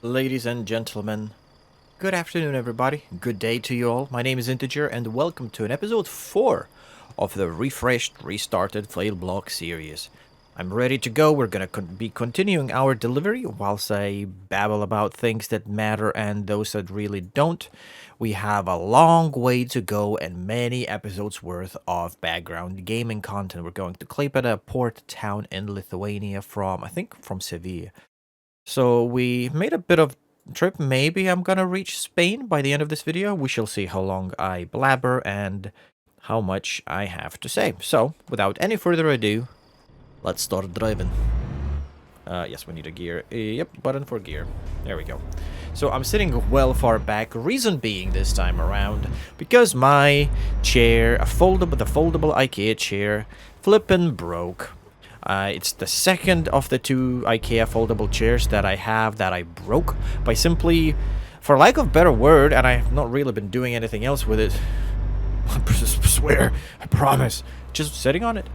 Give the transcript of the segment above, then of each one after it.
Ladies and gentlemen, good afternoon everybody, good day to you all. My name is Integer and welcome to an episode 4 of the refreshed, restarted Failblog series. I'm ready to go. We're gonna be continuing our delivery whilst I babble about things that matter and those that really don't. We have a long way to go and many episodes worth of background gaming content. We're going to Klaipėda, a port town in Lithuania from Seville. So we made a bit of trip. Maybe I'm gonna reach Spain by the end of this video. We shall see how long I blabber and how much I have to say. So, without any further ado, let's start driving. Yes, we need a gear. Yep, button for gear. There we go. So I'm sitting well far back. Reason being this time around, because my chair, the foldable IKEA chair, flippin' broke. It's the second of the two IKEA foldable chairs that I have that I broke by simply, for lack of a better word, and I have not really been doing anything else with it. I swear, I promise, just sitting on it.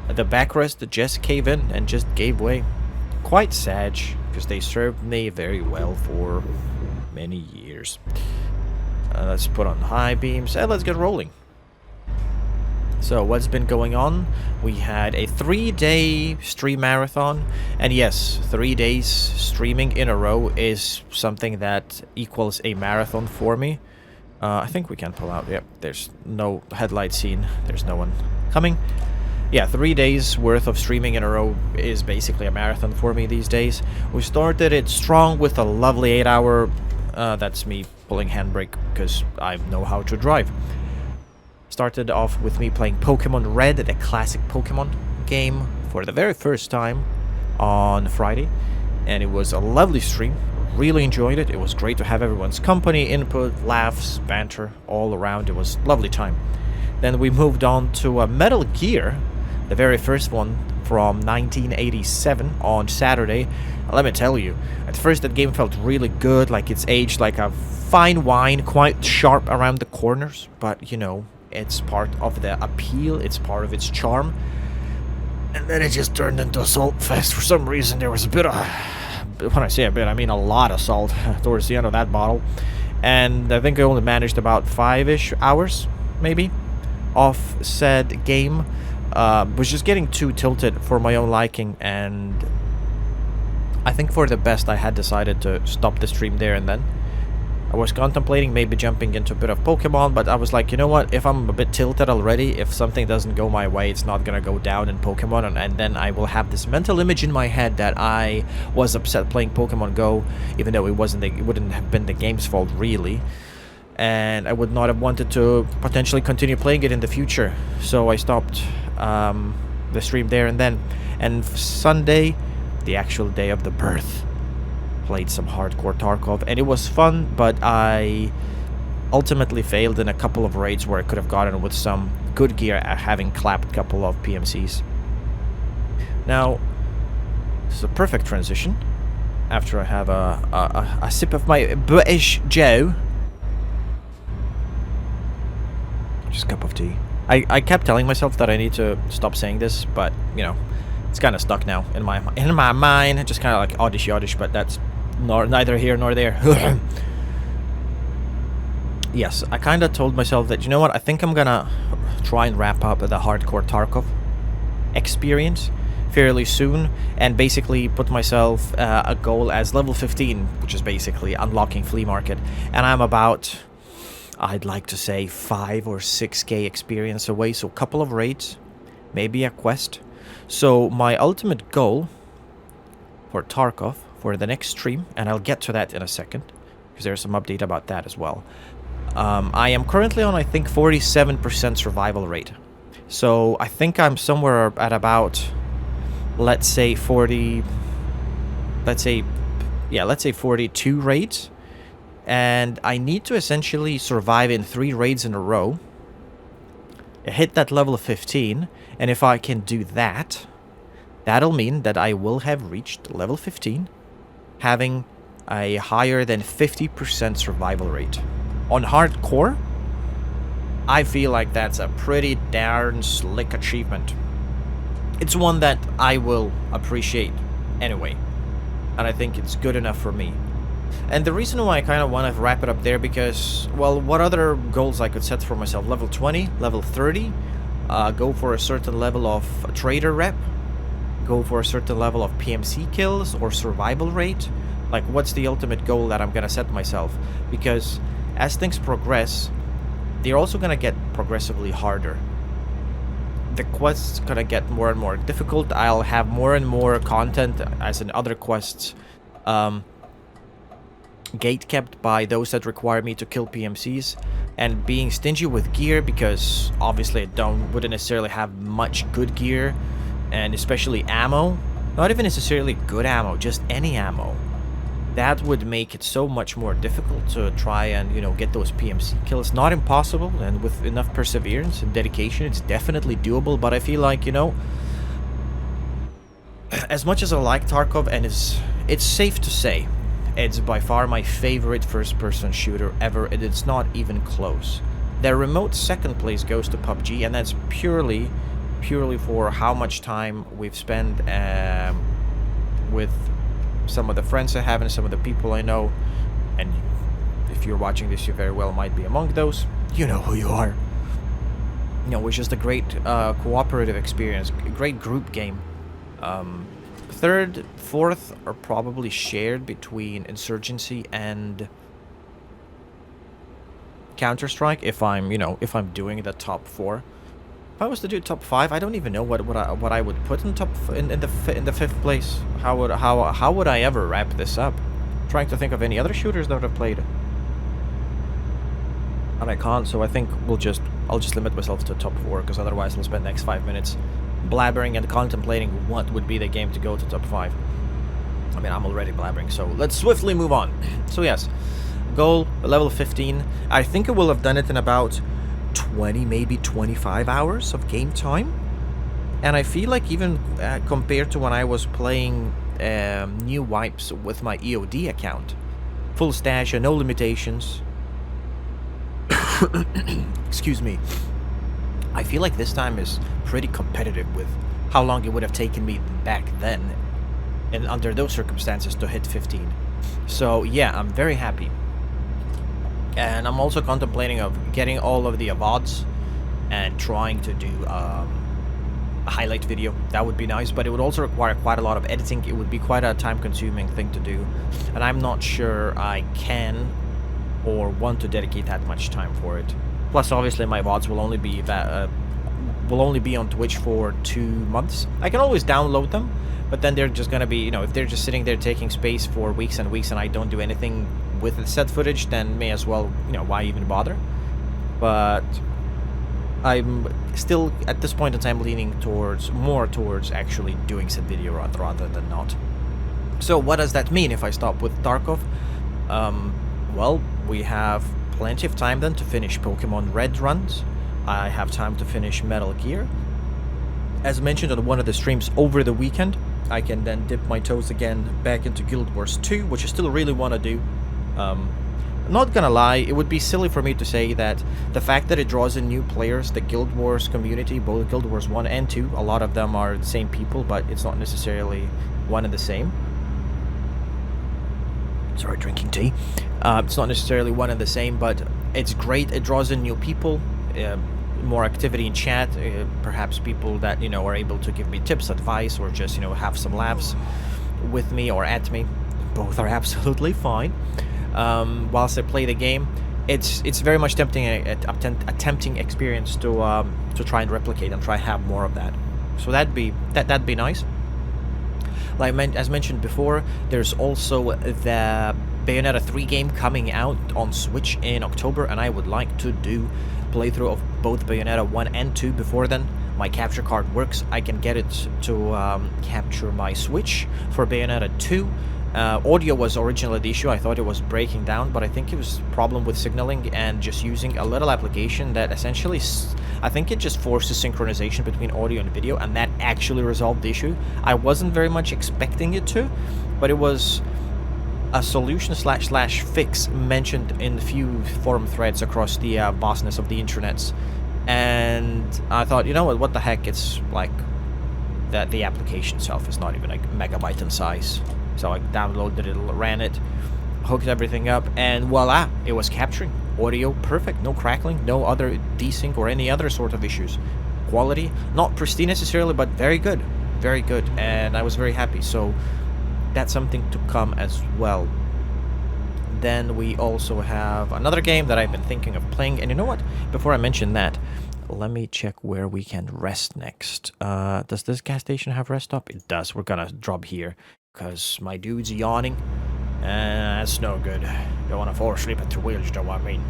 The backrest just caved in and just gave way. Quite sad, because they served me very well for many years. Let's put on high beams and let's get rolling. So what's been going on? We had a 3-day stream marathon, and yes, 3 days streaming in a row is something that equals a marathon for me. I think we can pull out. Yep, there's no headlight scene. There's no one coming. Yeah, 3 days worth of streaming in a row is basically a marathon for me these days. We started it strong with a lovely 8-hour, that's me pulling handbrake because I know how to drive. Started off with me playing Pokemon Red, the classic Pokemon game, for the very first time on Friday. And it was a lovely stream. Really enjoyed it. It was great to have everyone's company, input, laughs, banter all around. It was a lovely time. Then we moved on to Metal Gear, the very first one from 1987 on Saturday. Let me tell you, at first that game felt really good, like it's aged like a fine wine, quite sharp around the corners, but you know, it's part of the appeal, it's part of its charm. And then it just turned into a salt fest. For some reason there was a bit of, when I say a bit, I mean a lot of salt towards the end of that bottle. And I think I only managed about 5-ish hours, maybe, of said game. Was just getting too tilted for my own liking, and I think for the best I had decided to stop the stream there and then. I was contemplating maybe jumping into a bit of Pokemon, but I was like, you know what, if I'm a bit tilted already, if something doesn't go my way, it's not gonna go down in Pokemon, and then I will have this mental image in my head that I was upset playing Pokemon Go, even though it wouldn't have been the game's fault really, and I would not have wanted to potentially continue playing it in the future. So I stopped the stream there and then. And Sunday, the actual day of the birth, played some Hardcore Tarkov, and it was fun, but I ultimately failed in a couple of raids where I could have gotten with some good gear, having clapped a couple of PMCs. Now, this is a perfect transition after I have a sip of my British Joe. Just a cup of tea. I kept telling myself that I need to stop saying this, but you know, it's kind of stuck now in my mind. Just kind of like oddish, but that's neither here nor there. Yes, I kind of told myself that, you know what, I think I'm gonna try and wrap up the Hardcore Tarkov experience fairly soon, and basically put myself a goal as level 15, which is basically unlocking Flea Market, and I'm about, I'd like to say, 5 or 6k experience away, so a couple of raids, maybe a quest. So my ultimate goal for Tarkov for the next stream, and I'll get to that in a second, because there's some update about that as well. I am currently on, I think, 47% survival rate. So I think I'm somewhere at about, let's say 42 raids. And I need to essentially survive in 3 raids in a row, hit that level of 15, and if I can do that, that'll mean that I will have reached level 15, having a higher than 50% survival rate. On hardcore, I feel like that's a pretty darn slick achievement. It's one that I will appreciate anyway, and I think it's good enough for me. And the reason why I kind of want to wrap it up there, because, well, what other goals I could set for myself? Level 20, level 30, go for a certain level of trader rep, go for a certain level of PMC kills or survival rate. Like, what's the ultimate goal that I'm gonna set myself? Because as things progress, they're also gonna get progressively harder. The quest's gonna get more and more difficult. I'll have more and more content, as in other quests, gate kept by those that require me to kill PMCs, and being stingy with gear, because obviously I wouldn't necessarily have much good gear, and especially ammo. Not even necessarily good ammo, just any ammo. That would make it so much more difficult to try and, you know, get those PMC kills. Not impossible, and with enough perseverance and dedication, it's definitely doable, but I feel like, you know, as much as I like Tarkov, and it's safe to say, it's by far my favorite first-person shooter ever, and it's not even close. Their remote second place goes to PUBG, and that's purely for how much time we've spent with some of the friends I have and some of the people I know. And if you're watching this, you very well might be among those. You know who you are. You know, it was just a great cooperative experience, a great group game. Third, fourth are probably shared between Insurgency and Counter-Strike. If I'm doing the top 4. If I was to do top 5, I don't even know what I would put in the 5th place. How would I ever wrap this up? I'm trying to think of any other shooters that I've played, and I can't. So I think I'll just limit myself to top 4, because otherwise I'll spend the next 5 minutes blabbering and contemplating what would be the game to go to top 5. I mean, I'm already blabbering, so let's swiftly move on. So yes, goal level 15. I think I will have done it in about 20, maybe 25 hours of game time. And I feel like even compared to when I was playing new wipes with my EOD account, full stash and no limitations, excuse me, I feel like this time is pretty competitive with how long it would have taken me back then, and under those circumstances, to hit 15. So yeah, I'm very happy. And I'm also contemplating of getting all of the VODs and trying to do a highlight video. That would be nice, but it would also require quite a lot of editing. It would be quite a time-consuming thing to do, and I'm not sure I can or want to dedicate that much time for it. Plus, obviously, my VODs will only be on Twitch for 2 months. I can always download them, but then they're just gonna be, you know, if they're just sitting there taking space for weeks and weeks, and I don't do anything with the set footage, then may as well, you know, why even bother? But I'm still, at this point in time, leaning more towards actually doing said video rather than not. So what does that mean if I stop with Tarkov? Well, we have plenty of time then to finish Pokemon Red runs. I have time to finish Metal Gear. As mentioned on one of the streams over the weekend, I can then dip my toes again back into Guild Wars 2, which I still really want to do. I'm not gonna lie, it would be silly for me to say that the fact that it draws in new players, the Guild Wars community, both Guild Wars 1 and 2, a lot of them are the same people, but it's not necessarily one and the same. Sorry, drinking tea. It's not necessarily one and the same, but it's great. It draws in new people, more activity in chat, perhaps people that, you know, are able to give me tips, advice, or just, you know, have some laughs with me or at me. Both are absolutely fine. Whilst I play the game, it's very much a tempting experience to try and replicate and try have more of that. So that'd be nice. Like as mentioned before, there's also the Bayonetta 3 game coming out on Switch in October, and I would like to do playthrough of both Bayonetta 1 and 2 before then. My capture card works. I can get it to capture my Switch for Bayonetta 2. Audio was originally the issue. I thought it was breaking down, but I think it was a problem with signaling and just using a little application that essentially, I think it just forces synchronization between audio and video, and that actually resolved the issue. I wasn't very much expecting it to, but it was a solution / fix mentioned in a few forum threads across the vastness of the internets. And I thought, you know what the heck, it's like that the application itself is not even a megabyte in size. So I downloaded it, ran it. hooked everything up, and voila, it was capturing. Audio perfect, no crackling, no other desync or any other sort of issues. Quality, not pristine necessarily, but very good. Very good, and I was very happy. So that's something to come as well. Then we also have another game that I've been thinking of playing, and you know what? Before I mention that, let me check where we can rest next. Does this gas station have rest stop? It does. We're gonna drop here, because my dude's yawning. That's no good. Don't want to fall asleep at the wheels, though, I mean.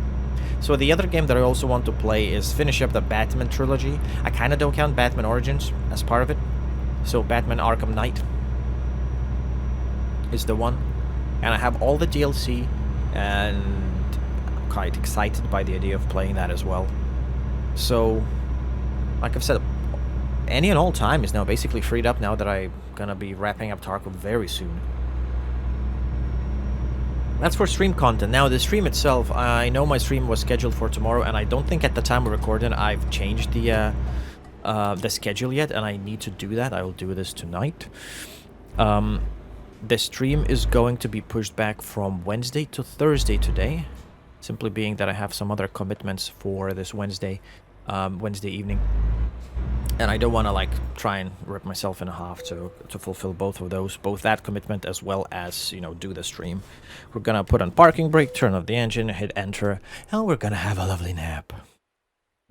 So the other game that I also want to play is finish up the Batman trilogy. I kind of don't count Batman Origins as part of it. So Batman Arkham Knight is the one. And I have all the DLC, and I'm quite excited by the idea of playing that as well. So, like I've said, any and all time is now basically freed up now that I'm gonna be wrapping up Tarkov very soon. That's for stream content. Now, the stream itself, I know my stream was scheduled for tomorrow, and I don't think at the time of recording I've changed the schedule yet, and I need to do that. I will do this tonight. The stream is going to be pushed back from Wednesday to Thursday today, simply being that I have some other commitments for this Wednesday evening. And I don't want to like try and rip myself in half to fulfill both of those, both that commitment as well as, you know, do the stream. We're gonna put on parking brake, turn off the engine, hit enter, and we're gonna have a lovely nap.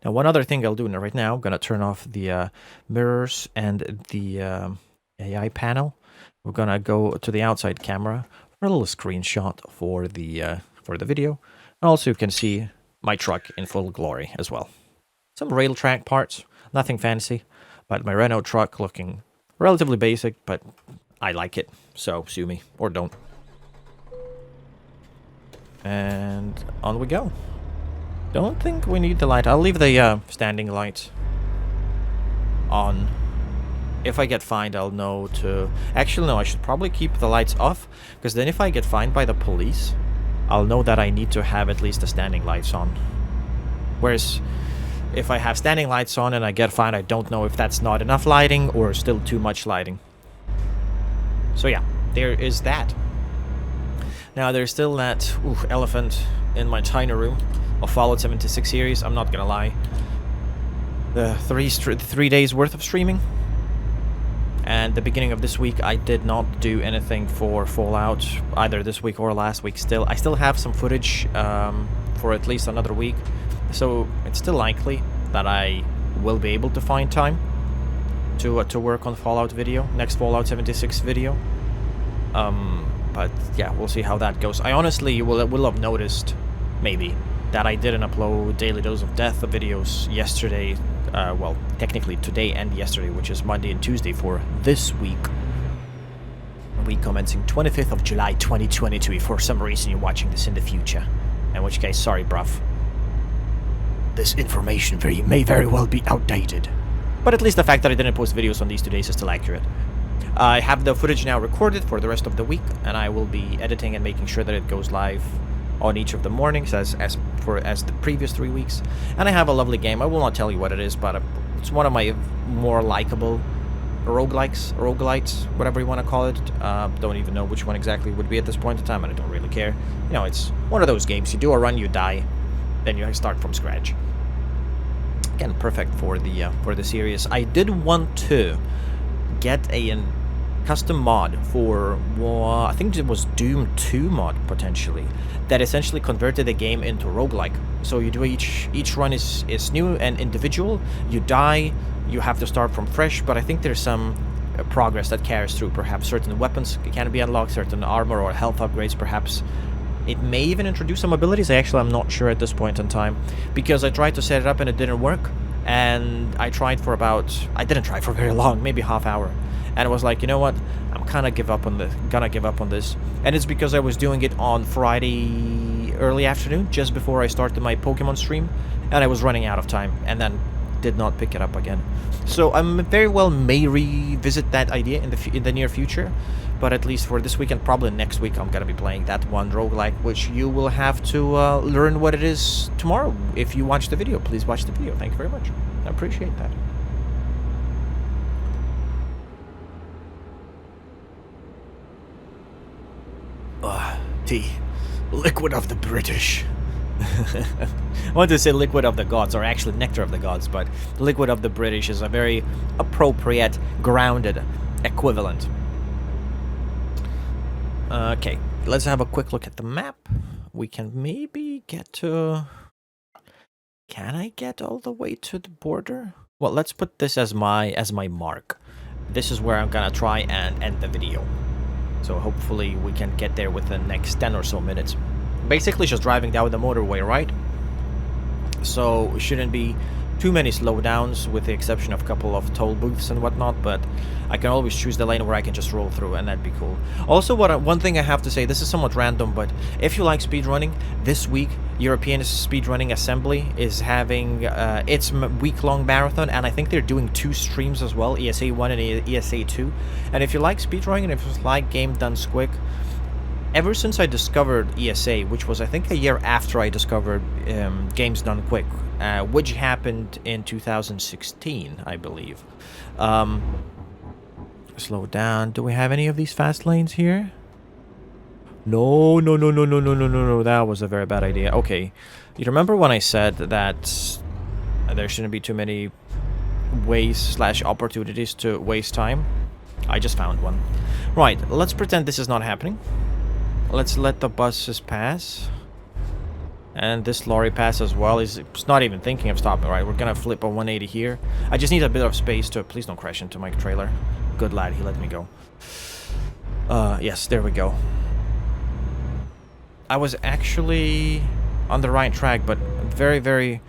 Now, one other thing I'll do right now, I'm gonna turn off the mirrors and the AI panel. We're gonna go to the outside camera for a little screenshot for the video. And also you can see my truck in full glory as well. Some rail track parts. Nothing fancy, but my Renault truck looking relatively basic, but I like it, so sue me, or don't. And on we go. Don't think we need the light. I'll leave the standing lights on. If I get fined, I'll know to... Actually, no, I should probably keep the lights off, because then if I get fined by the police, I'll know that I need to have at least the standing lights on. Whereas... if I have standing lights on and I get fined, I don't know if that's not enough lighting or still too much lighting. So yeah, there is that. Now there's still that elephant in my tiny room of Fallout 76 series. I'm not gonna lie. The 3 days worth of streaming. And the beginning of this week, I did not do anything for Fallout, either this week or last week. I still have some footage for at least another week. So it's still likely that I will be able to find time to work on Fallout video, next Fallout 76 video. But yeah, we'll see how that goes. I honestly will have noticed, maybe, that I didn't upload Daily Dose of Death videos yesterday. Well, technically today and yesterday, which is Monday and Tuesday for this week. Week commencing 25th of July 2022, if for some reason you're watching this in the future. In which case, sorry, bruv. This information may very well be outdated. But at least the fact that I didn't post videos on these 2 days is still accurate. I have the footage now recorded for the rest of the week, and I will be editing and making sure that it goes live on each of the mornings as the previous 3 weeks. And I have a lovely game. I will not tell you what it is, but it's one of my more likable roguelites, whatever you want to call it. Don't even know which one exactly would be at this point in time, and I don't really care. You know, it's one of those games. You do a run, you die, then you start from scratch. Again, perfect for the series. I did want to get a custom mod for, I think it was Doom 2 mod potentially, that essentially converted the game into roguelike. So you do each run is new and individual. You die, you have to start from fresh, but I think there's some progress that carries through. Perhaps certain weapons can be unlocked, certain armor or health upgrades perhaps. It may even introduce some abilities. I'm not sure at this point in time, because I tried to set it up and it didn't work. And I didn't try for very long, maybe half hour. And I was like, you know what? I'm gonna give up on this. And it's because I was doing it on Friday early afternoon, just before I started my Pokemon stream, and I was running out of time, and then did not pick it up again. So I very well may revisit that idea in the near future. But at least for this week and probably next week, I'm gonna be playing that one roguelike, which you will have to learn what it is tomorrow. If you watch the video, please watch the video. Thank you very much. I appreciate that. Tea. Liquid of the British. I wanted to say liquid of the gods, or actually nectar of the gods, but liquid of the British is a very appropriate, grounded equivalent. Okay, let's have a quick look at the map. We can maybe get to... Can I get all the way to the border? Well, let's put this as my mark. This is where I'm gonna try and end the video. So hopefully we can get there within the next 10 or so minutes. Basically just driving down the motorway, right? So it shouldn't be too many slowdowns, with the exception of a couple of toll booths and whatnot, but I can always choose the lane where I can just roll through, and that'd be cool. Also, one thing I have to say, this is somewhat random, but if you like speedrunning, this week European Speedrunning Assembly is having its week-long marathon, and I think they're doing 2 streams as well, ESA 1 and ESA 2. And if you like speedrunning and if you like game done quick, ever since I discovered ESA, which was I think a year after I discovered games done quick, which happened in 2016, I believe. Slow down. Do we have any of these fast lanes here? No. That was a very bad idea. Okay. You remember when I said that there shouldn't be too many ways / opportunities to waste time? I just found one. Right, let's pretend this is not happening. Let's let the buses pass. And this lorry pass as well. It's not even thinking of stopping, right? We're gonna flip a 180 here. I just need a bit of space to... Please don't crash into my trailer. Good lad, he let me go. Yes, there we go. I was actually on the right track, but very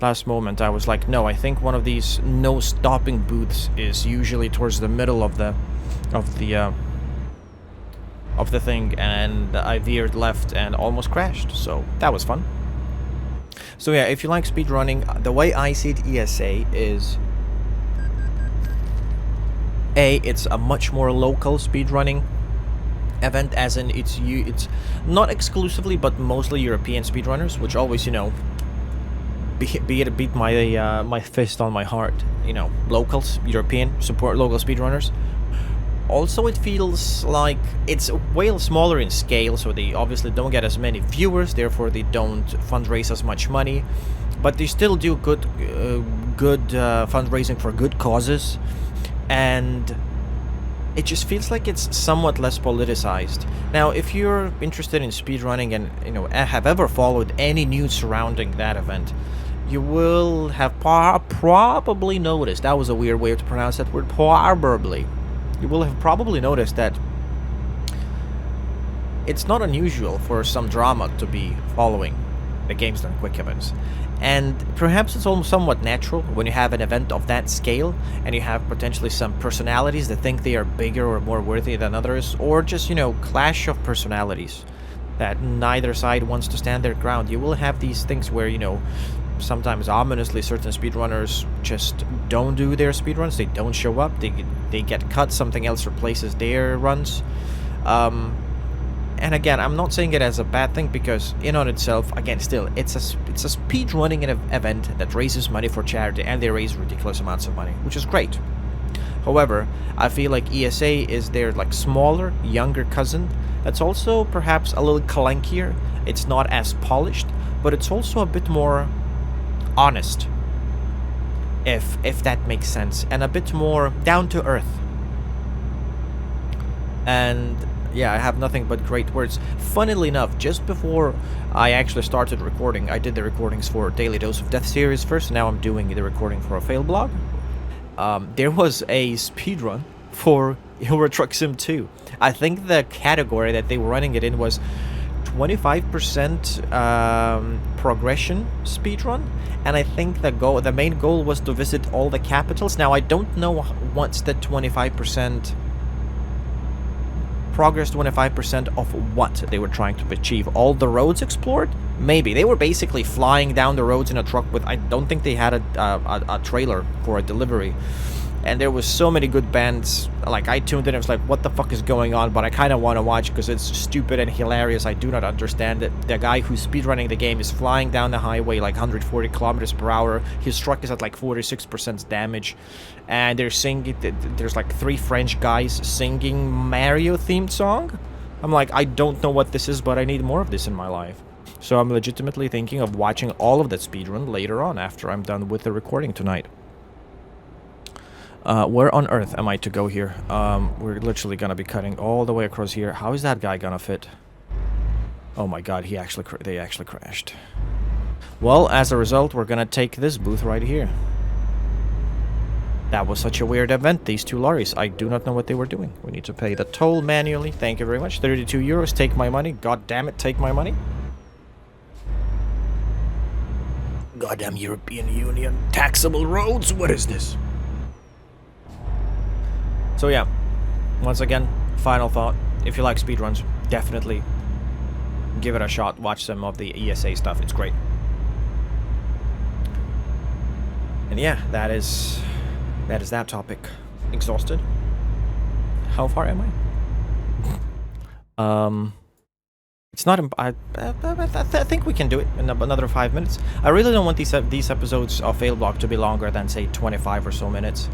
last moment I was like, no, I think one of these no stopping booths is usually towards the middle of the thing, and I veered left and almost crashed, so that was fun. So yeah, if you like speedrunning, the way I see it, ESA is it's a much more local speedrunning event, as in it's not exclusively but mostly European speedrunners, which always, you know, beat my my fist on my heart, you know, locals, European, support local speedrunners. Also, it feels like it's way smaller in scale, so they obviously don't get as many viewers, therefore they don't fundraise as much money, but they still do good fundraising for good causes, and it just feels like it's somewhat less politicized. Now, if you're interested in speedrunning and, you know, have ever followed any news surrounding that event, you will have probably noticed, that was a weird way to pronounce that word, probably. You will have probably noticed that it's not unusual for some drama to be following the Games Done Quick events. And perhaps it's almost somewhat natural when you have an event of that scale and you have potentially some personalities that think they are bigger or more worthy than others, or just, you know, clash of personalities that neither side wants to stand their ground. You will have these things where, you know, sometimes ominously certain speedrunners just don't do their speedruns, they don't show up, they get cut, something else replaces their runs. And again, I'm not saying it as a bad thing, because in on itself, again, still, it's a speedrunning event that raises money for charity, and they raise ridiculous amounts of money, which is great. However, I feel like ESA is their like smaller, younger cousin that's also perhaps a little clunkier. It's not as polished, but it's also a bit more honest, if that makes sense, and a bit more down to earth. And yeah, I have nothing but great words. Funnily enough, just before I actually started recording, I did the recordings for Daily Dose of Death series first, now I'm doing the recording for a Failblog. There was a speedrun for Euro Truck Sim 2. I think the category that they were running it in was 25% progression speedrun, and I think the main goal was to visit all the capitals. Now, I don't know what's the 25% progress, 25% of what they were trying to achieve. All the roads explored? Maybe. They were basically flying down the roads in a truck with, I don't think they had a trailer for a delivery. And there was so many good bands. Like, I tuned in and was like, what the fuck is going on? But I kind of want to watch because it's stupid and hilarious. I do not understand it. The guy who's speedrunning the game is flying down the highway like 140 kilometers per hour. His truck is at like 46% damage. And they're singing, there's like 3 French guys singing Mario themed song. I'm like, I don't know what this is, but I need more of this in my life. So I'm legitimately thinking of watching all of that speedrun later on after I'm done with the recording tonight. Where on earth am I to go here? We're literally gonna be cutting all the way across here. How is that guy gonna fit? Oh my god, they actually crashed. Well, as a result, we're gonna take this booth right here. That was such a weird event, these two lorries. I do not know what they were doing. We need to pay the toll manually. Thank you very much. 32 euros. Take my money. God damn it, take my money. Goddamn European Union. Taxable roads? What is this? So yeah, once again, final thought. If you like speedruns, definitely give it a shot. Watch some of the ESA stuff. It's great. And yeah, that is that topic. Exhausted. How far am I? It's not. I think we can do it in another 5 minutes. I really don't want these episodes of Failblog to be longer than say 25 or so minutes,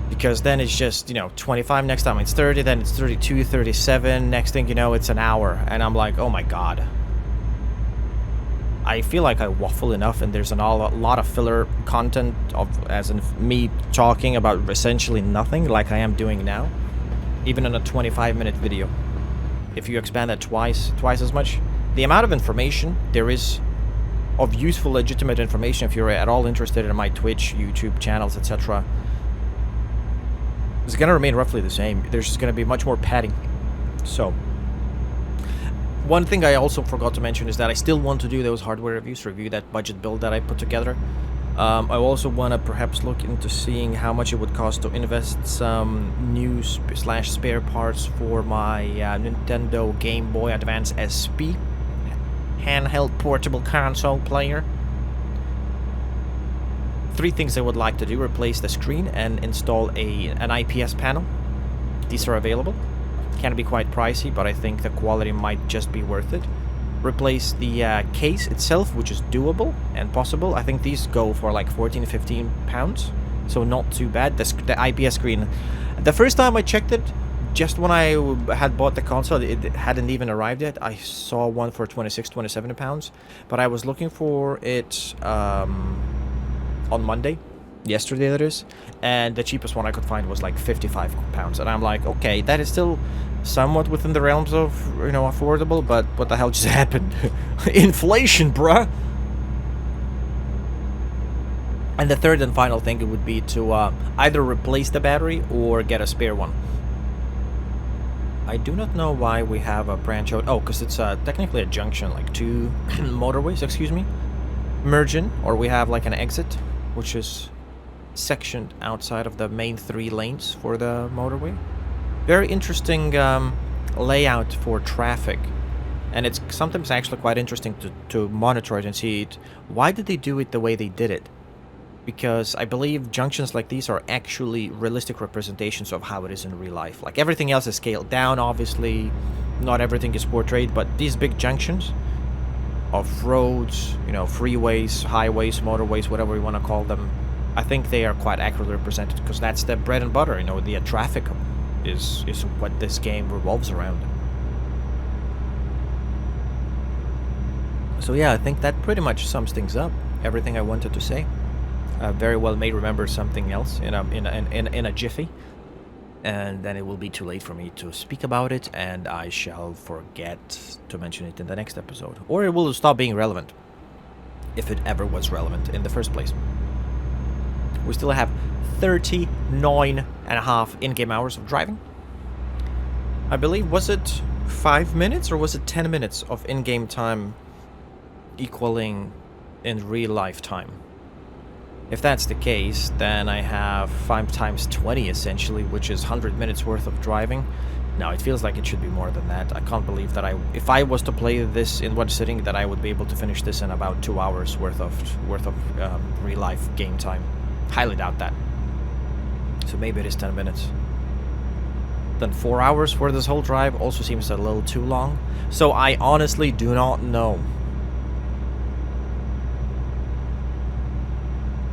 because then it's just, you know, 25. Next time it's 30. Then it's 32, 37. Next thing you know, it's an hour, and I'm like, oh my god. I feel like I waffle enough, and there's a lot of filler content as in me talking about essentially nothing, like I am doing now, even in a 25-minute video. If you expand that twice as much, the amount of information there is of useful, legitimate information, if you're at all interested in my Twitch, YouTube channels, etc., is going to remain roughly the same. There's just going to be much more padding. So, one thing I also forgot to mention is that I still want to do those hardware reviews, review that budget build that I put together. I also want to perhaps look into seeing how much it would cost to invest some new /spare parts for my Nintendo Gameboy Advance SP handheld portable console player. 3 things I would like to do: replace the screen and install an IPS panel. These are available. Can be quite pricey, but I think the quality might just be worth it. Replace the case itself, which is doable and possible. I think these go for like 14 to 15 pounds, so not too bad. The IPS screen, the first time I checked it, just when I had bought the console, it hadn't even arrived yet. I saw one for 26, 27 pounds, but I was looking for it on Monday, yesterday that is, and the cheapest one I could find was like 55 pounds, and I'm like, okay, that is still somewhat within the realms of, you know, affordable, but what the hell just happened? Inflation, bruh! And the third and final thing, it would be to either replace the battery or get a spare one. I do not know why we have a branch out. Oh, because it's technically a junction, like 2 motorways, excuse me, merging, or we have like an exit, which is sectioned outside of the main 3 lanes for the motorway. Very interesting layout for traffic, and it's sometimes actually quite interesting to monitor it and see it. Why did they do it the way they did it? Because I believe junctions like these are actually realistic representations of how it is in real life. Like, everything else is scaled down, obviously, not everything is portrayed, but these big junctions of roads, you know, freeways, highways, motorways, whatever you want to call them, I think they are quite accurately represented, because that's the bread and butter, you know, the traffic is what this game revolves around. So yeah, I think that pretty much sums things up. Everything I wanted to say. Very well may remember something else in a jiffy, and then it will be too late for me to speak about it, and I shall forget to mention it in the next episode, or it will stop being relevant, if it ever was relevant in the first place. We still have 39.5 in-game hours of driving. I believe, was it 5 minutes or was it 10 minutes of in-game time equaling in real life time? If that's the case, then I have 5 times 20 essentially, which is 100 minutes worth of driving. Now, it feels like it should be more than that. I can't believe that if I was to play this in one sitting, that I would be able to finish this in about 2 hours worth of real life game time. Highly doubt that. So maybe it is 10 minutes. Then 4 hours for this whole drive also seems a little too long. So I honestly do not know.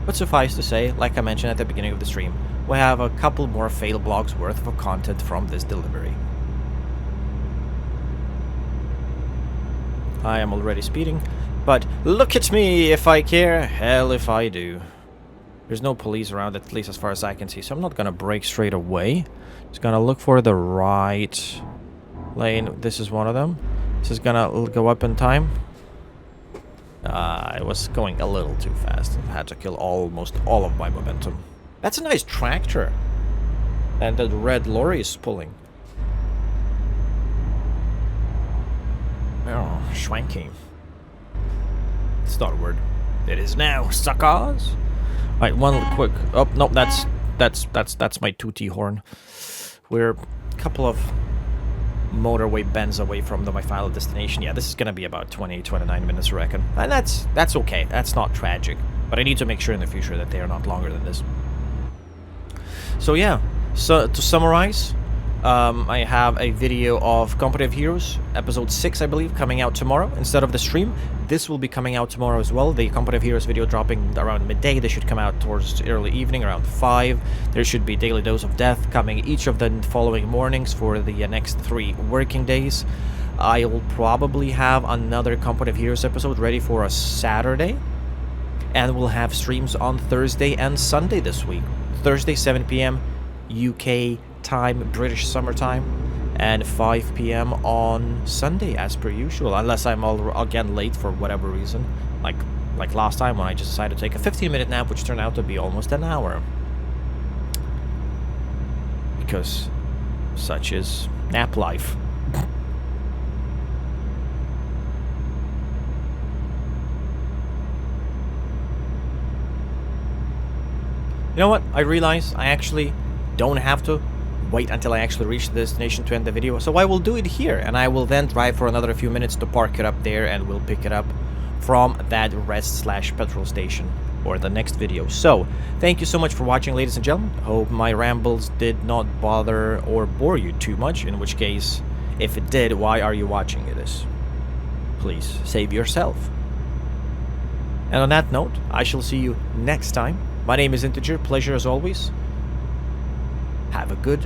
But suffice to say, like I mentioned at the beginning of the stream, we have a couple more Failblogs worth of content from this delivery. I am already speeding. But look at me if I care. Hell if I do. There's no police around, at least as far as I can see, so I'm not gonna brake straight away. Just gonna look for the right lane. This is one of them. This is gonna go up in time. I was going a little too fast. I had to kill almost all of my momentum. That's a nice tractor. And the red lorry is pulling. Oh, schwanky. It's not a word. It is now, suckers. Alright, one quick... Oh, no, that's my tootie horn. We're a couple of motorway bends away from my final destination. Yeah, this is gonna be about 29 minutes, I reckon. And that's okay. That's not tragic. But I need to make sure in the future that they are not longer than this. So yeah, so to summarize, I have a video of Company of Heroes, episode 6, I believe, coming out tomorrow instead of the stream. This will be coming out tomorrow as well. The Company of Heroes video dropping around midday. They should come out towards early evening, around 5. There should be Daily Dose of Death coming each of the following mornings for the next 3 working days. I will probably have another Company of Heroes episode ready for a Saturday. And we'll have streams on Thursday and Sunday this week. Thursday, 7 p.m. UK time, British summertime, and 5 p.m. on Sunday as per usual, unless I'm again late for whatever reason, like last time when I just decided to take a 15-minute nap, which turned out to be almost an hour, because such is nap life. You know what? I realize I actually don't have to wait until I actually reach the destination to end the video, so I will do it here, and I will then drive for another few minutes to park it up there, and we'll pick it up from that rest/petrol station or the next video. So, thank you so much for watching, ladies and gentlemen. Hope my rambles did not bother or bore you too much, in which case, if it did, why are you watching this? Please, save yourself. And on that note, I shall see you next time. My name is Integer, pleasure as always. Have a good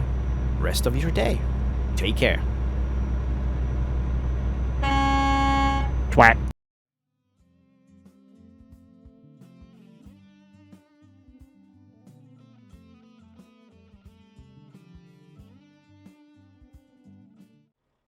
rest of your day. Take care. Twat.